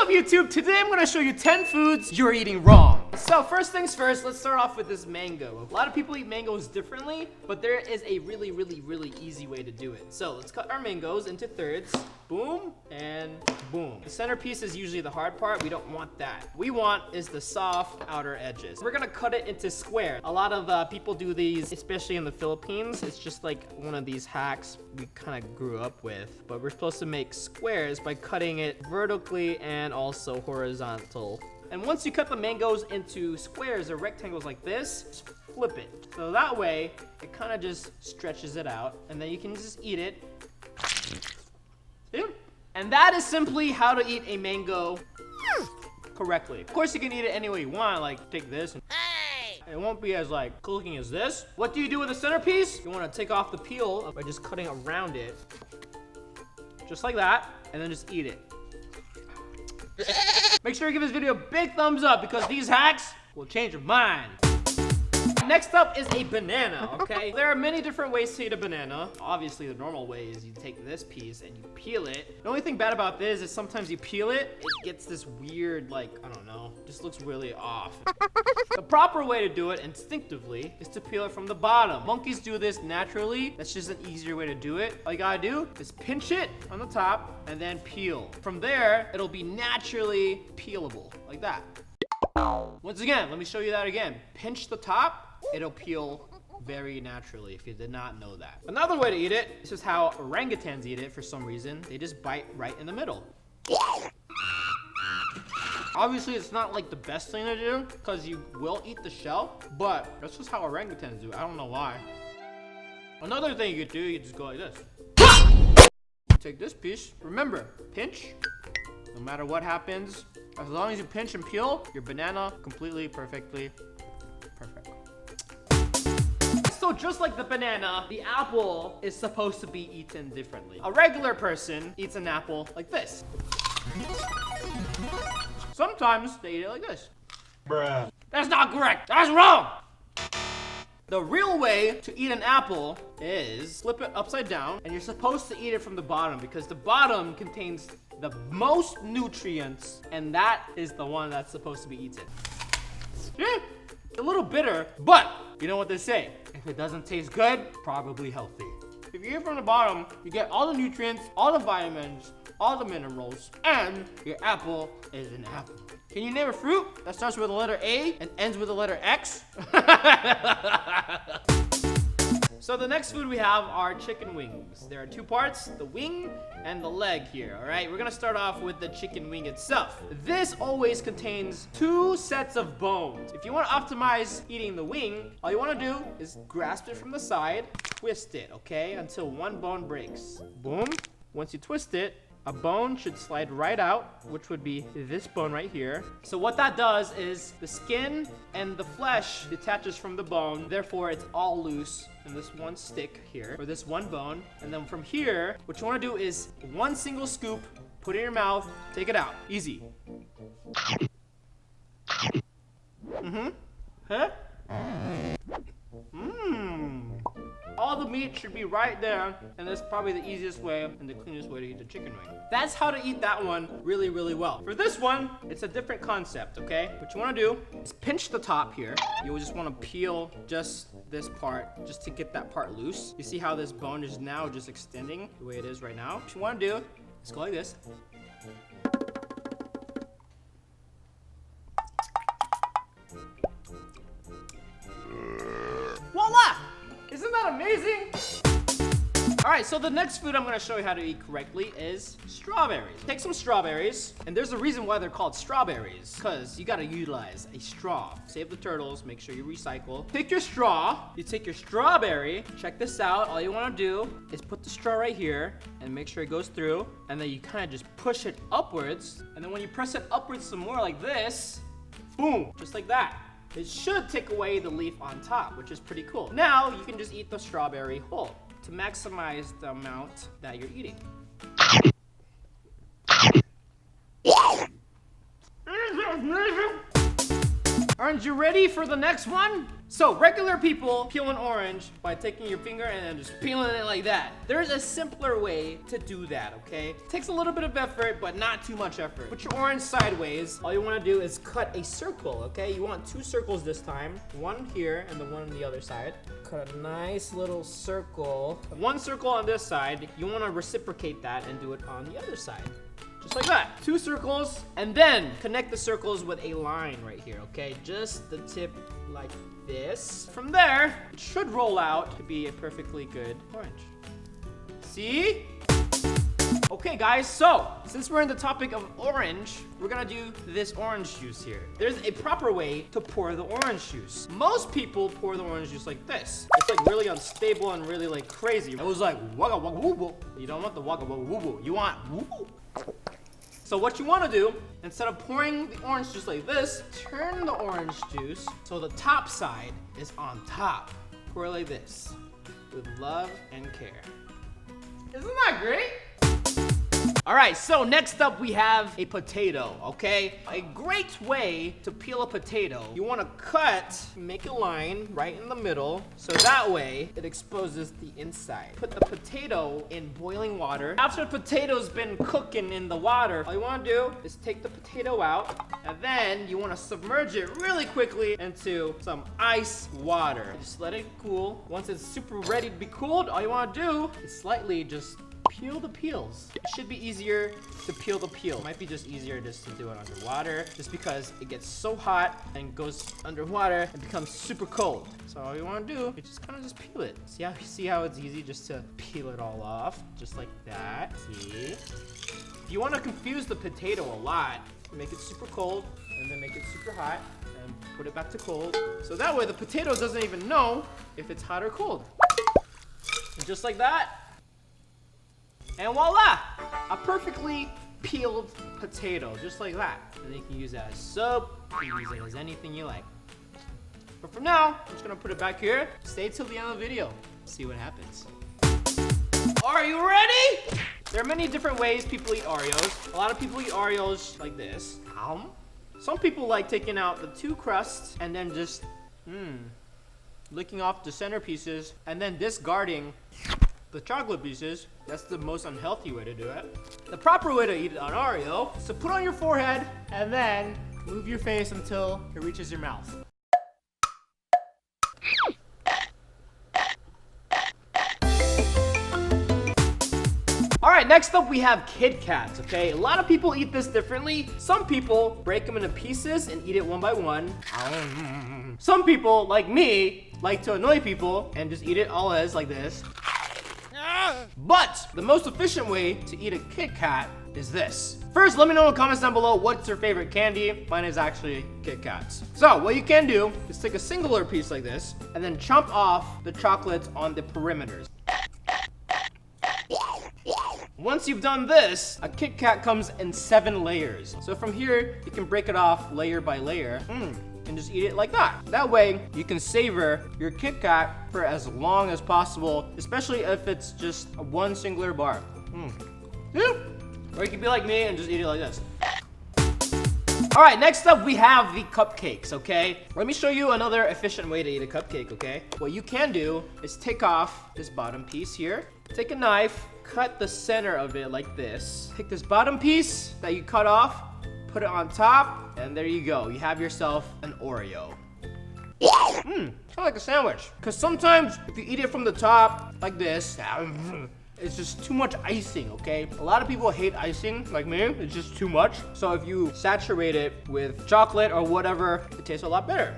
up, YouTube? Today I'm gonna show you 10 foods you're eating wrong. So first things first, let's start off with this mango. A lot of people eat mangoes differently, but there is a really easy way to do it. So let's cut our mangoes into thirds. Boom and boom. The centerpiece is usually the hard part. We don't want that. What we want is the soft outer edges. We're gonna cut it into squares. A lot of people do these, especially in the Philippines. It's just like one of these hacks we kind of grew up with. But we're supposed to make squares by cutting it vertically and also horizontal. And once you cut the mangoes into squares or rectangles like this, just flip it. So that way, it kind of just stretches it out, and then you can just eat it. See? And that is simply how to eat a mango correctly. Of course, you can eat it any way you want, like take this and it won't be as like cooking as this. What do you do with the centerpiece? You want to take off the peel by just cutting around it. Just like that, and then just eat it. Make sure you give this video a big thumbs up because these hacks will change your mind. Next up is a banana, okay? There are many different ways to eat a banana. Obviously, the normal way is you take this piece and you peel it. The only thing bad about this is sometimes you peel it, it gets this weird, like, I don't know, just looks really off. The proper way to do it instinctively is to peel it from the bottom. Monkeys do this naturally. That's just an easier way to do it. All you gotta do is pinch it on the top and then peel. From there, it'll be naturally peelable, like that. Once again, let me show you that again. Pinch the top. It'll peel very naturally if you did not know that. Another way to eat it, this is how orangutans eat it for some reason. They just bite right in the middle. Obviously, it's not like the best thing to do because you will eat the shell, but that's just how orangutans do it. I don't know why. Another thing you could do, you just go like this. Take this piece. Remember, pinch. No matter what happens, as long as you pinch and peel, your banana completely, perfectly perfect. So just like the banana, the apple is supposed to be eaten differently. A regular person eats an apple like this. Sometimes they eat it like this. Bruh. That's not correct. That's wrong. The real way to eat an apple is flip it upside down, and you're supposed to eat it from the bottom because the bottom contains the most nutrients, and that is the one that's supposed to be eaten. Yeah, a little bitter, but you know what they say. If it doesn't taste good, probably healthy. If you eat from the bottom, you get all the nutrients, all the vitamins, all the minerals, and your apple is an apple. Can you name a fruit that starts with the letter A and ends with the letter X? So the next food we have are chicken wings. There are two parts, the wing and the leg here, all right? We're gonna start off with the chicken wing itself. This always contains 2 sets of bones. If you wanna optimize eating the wing, all you wanna do is grasp it from the side, twist it, okay? Until one bone breaks. Boom. Once you twist it, a bone should slide right out, which would be this bone right here. So what that does is the skin and the flesh detaches from the bone, therefore it's all loose in this one stick here, or this one bone. And then from here, what you wanna do is one single scoop, put it in your mouth, take it out, easy. Huh? All the meat should be right there, and that's probably the easiest way and the cleanest way to eat the chicken wing. That's how to eat that one really well. For this one, it's a different concept, okay? What you wanna do is pinch the top here. You just wanna peel just this part, just to get that part loose. You see how this bone is now just extending the way it is right now? What you wanna do is go like this. Voila! Isn't that amazing? All right, so the next food I'm gonna show you how to eat correctly is strawberries. Take some strawberries, and there's a reason why they're called strawberries, because you gotta utilize a straw. Save the turtles, make sure you recycle. Take your straw, you take your strawberry, check this out. All you wanna do is put the straw right here and make sure it goes through, and then you kinda just push it upwards, and then when you press it upwards some more like this, boom, just like that. It should take away the leaf on top, which is pretty cool. Now, you can just eat the strawberry whole to maximize the amount that you're eating. All Aren't you ready for the next one? So regular people peel an orange by taking your finger and then just peeling it like that. There's a simpler way to do that, okay? It takes a little bit of effort, but not too much effort. Put your orange sideways. All you wanna do is cut a circle, okay? You want 2 circles this time. One here and the one on the other side. Cut a nice little circle. 1 circle on this side. You wanna reciprocate that and do it on the other side. Just like that. 2 circles, and then connect the circles with a line right here, okay? Just the tip like this. From there, it should roll out to be a perfectly good orange. See? Okay guys, so since we're in the topic of orange, we're gonna do this orange juice here. There's a proper way to pour the orange juice. Most people pour the orange juice like this. It's like really unstable and really like crazy. It was like wagga wagga woo woo. You don't want the wagga wagga woo woo. You want woo woo. So what you want to do, instead of pouring the orange juice like this, turn the orange juice so the top side is on top. Pour like this, with love and care. Isn't that great? All right, so next up we have a potato, okay? A great way to peel a potato, you want to cut, make a line right in the middle, so that way it exposes the inside. Put the potato in boiling water. After the potato's been cooking in the water, all you want to do is take the potato out, and then you want to submerge it really quickly into some ice water. Just let it cool. Once it's super ready to be cooled, all you want to do is slightly just peel the peels. It should be easier to peel the peel. It might be just easier just to do it underwater, just because it gets so hot and goes underwater and becomes super cold. So all you want to do is just kind of just peel it. See how it's easy just to peel it all off, just like that. See? If you want to confuse the potato a lot, make it super cold and then make it super hot and put it back to cold. So that way the potato doesn't even know if it's hot or cold. And just like that. And voila! A perfectly peeled potato, just like that. And you can use it as soap, you can use it as anything you like. But for now, I'm just gonna put it back here. Stay till the end of the video, see what happens. Are you ready? There are many different ways people eat Oreos. A lot of people eat Oreos like this. Some people like taking out the 2 crusts and then just, licking off the center pieces and then discarding the chocolate pieces. That's the most unhealthy way to do it. The proper way to eat an Oreo is to put on your forehead and then move your face until it reaches your mouth. All right, next up we have Kit Kats, okay? A lot of people eat this differently. Some people break them into pieces and eat it one by one. Some people, like me, like to annoy people and just eat it all as like this. But the most efficient way to eat a Kit Kat is this. First, let me know in the comments down below what's your favorite candy. Mine is actually Kit Kats. So what you can do is take a singular piece like this and then chomp off the chocolates on the perimeters. Once you've done this, a Kit Kat comes in 7 layers. So from here, you can break it off layer by layer. And just eat it like that. That way, you can savor your Kit Kat for as long as possible, especially if it's just one singular bar. Or you can be like me and just eat it like this. All right, next up we have the cupcakes, okay? Let me show you another efficient way to eat a cupcake, okay? What you can do is take off this bottom piece here, take a knife, cut the center of it like this. Take this bottom piece that you cut off, put it on top, and there you go. You have yourself an Oreo. Kind of like a sandwich. Because sometimes if you eat it from the top, like this, it's just too much icing, okay? A lot of people hate icing, like me. It's just too much. So if you saturate it with chocolate or whatever, it tastes a lot better.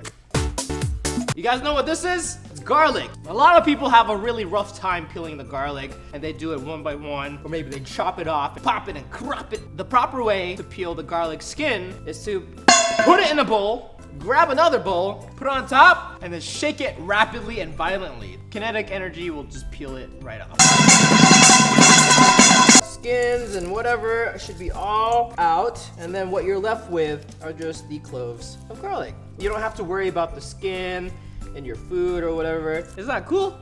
You guys know what this is? It's garlic. A lot of people have a really rough time peeling the garlic, and they do it one by one, or maybe they chop it off, and pop it and crop it. The proper way to peel the garlic skin is to put it in a bowl, grab another bowl, put it on top, and then shake it rapidly and violently. Kinetic energy will just peel it right off. Skins and whatever should be all out, and then what you're left with are just the cloves of garlic. You don't have to worry about the skin in your food or whatever. Isn't that cool?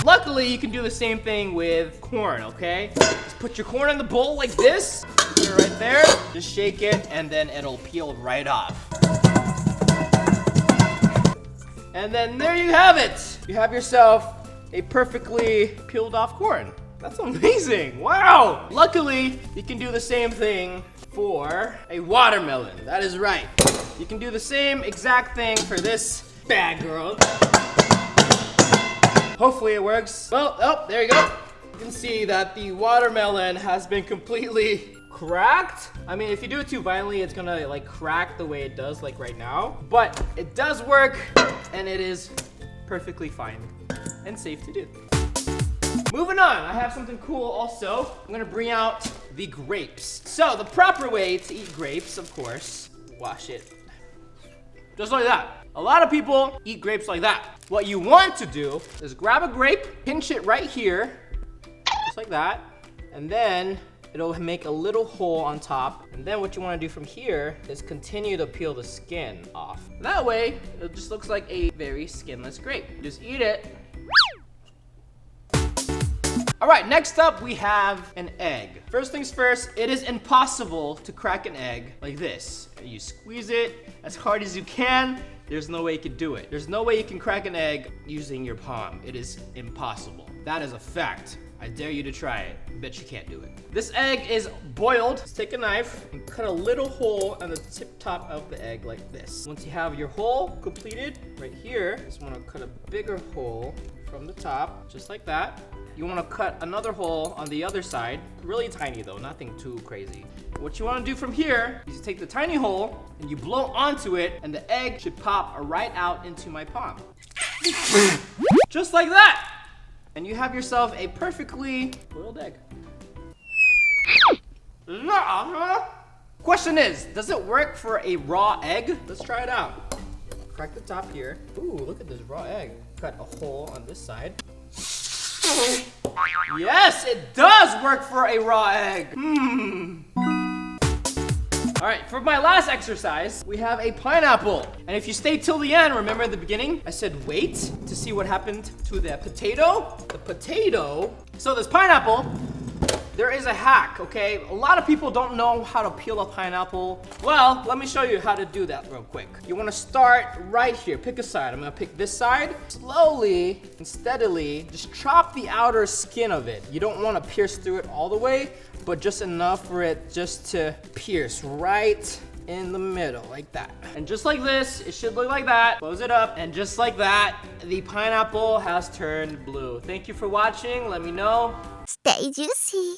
Luckily, you can do the same thing with corn, okay? Just put your corn in the bowl like this, put it right right there. Just shake it and then it'll peel right off. And then there you have it. You have yourself a perfectly peeled off corn. That's amazing, wow. Luckily, you can do the same thing for a watermelon. That is right. You can do the same exact thing for this bad girl. Hopefully it works. Well, oh, there you go. You can see that the watermelon has been completely cracked. I mean, if you do it too violently, it's gonna like crack the way it does like right now. But it does work and it is perfectly fine and safe to do. Moving on, I have something cool also. I'm gonna bring out the grapes. So the proper way to eat grapes, of course, wash it. Just like that. A lot of people eat grapes like that. What you want to do is grab a grape, pinch it right here, just like that, and then it'll make a little hole on top. And then what you want to do from here is continue to peel the skin off. That way, it just looks like a very skinless grape. Just eat it. All right, next up we have an egg. First things first, it is impossible to crack an egg like this. You squeeze it as hard as you can. There's no way you can do it. There's no way you can crack an egg using your palm. It is impossible. That is a fact. I dare you to try it. I bet you can't do it. This egg is boiled. Just take a knife and cut a little hole on the tip top of the egg like this. Once you have your hole completed, right here, just want to cut a bigger hole from the top, just like that. You want to cut another hole on the other side, really tiny though, nothing too crazy. What you want to do from here is you take the tiny hole and you blow onto it, and the egg should pop right out into my palm. Just like that! And you have yourself a perfectly boiled egg. Question is, does it work for a raw egg? Let's try it out. Crack the top here. Ooh, look at this raw egg. Cut a hole on this side. Yes, it does work for a raw egg. All right, for my last exercise, we have a pineapple. And if you stay till the end, remember in the beginning, I said wait to see what happened to the potato. The potato. So this pineapple, there is a hack, okay? A lot of people don't know how to peel a pineapple. Well, let me show you how to do that real quick. You wanna start right here. Pick a side. I'm gonna pick this side. Slowly and steadily, just chop the outer skin of it. You don't wanna pierce through it all the way, but just enough for it just to pierce right in the middle, like that. And just like this, it should look like that. Close it up, and just like that, the pineapple has turned blue. Thank you for watching. Let me know. Stay juicy.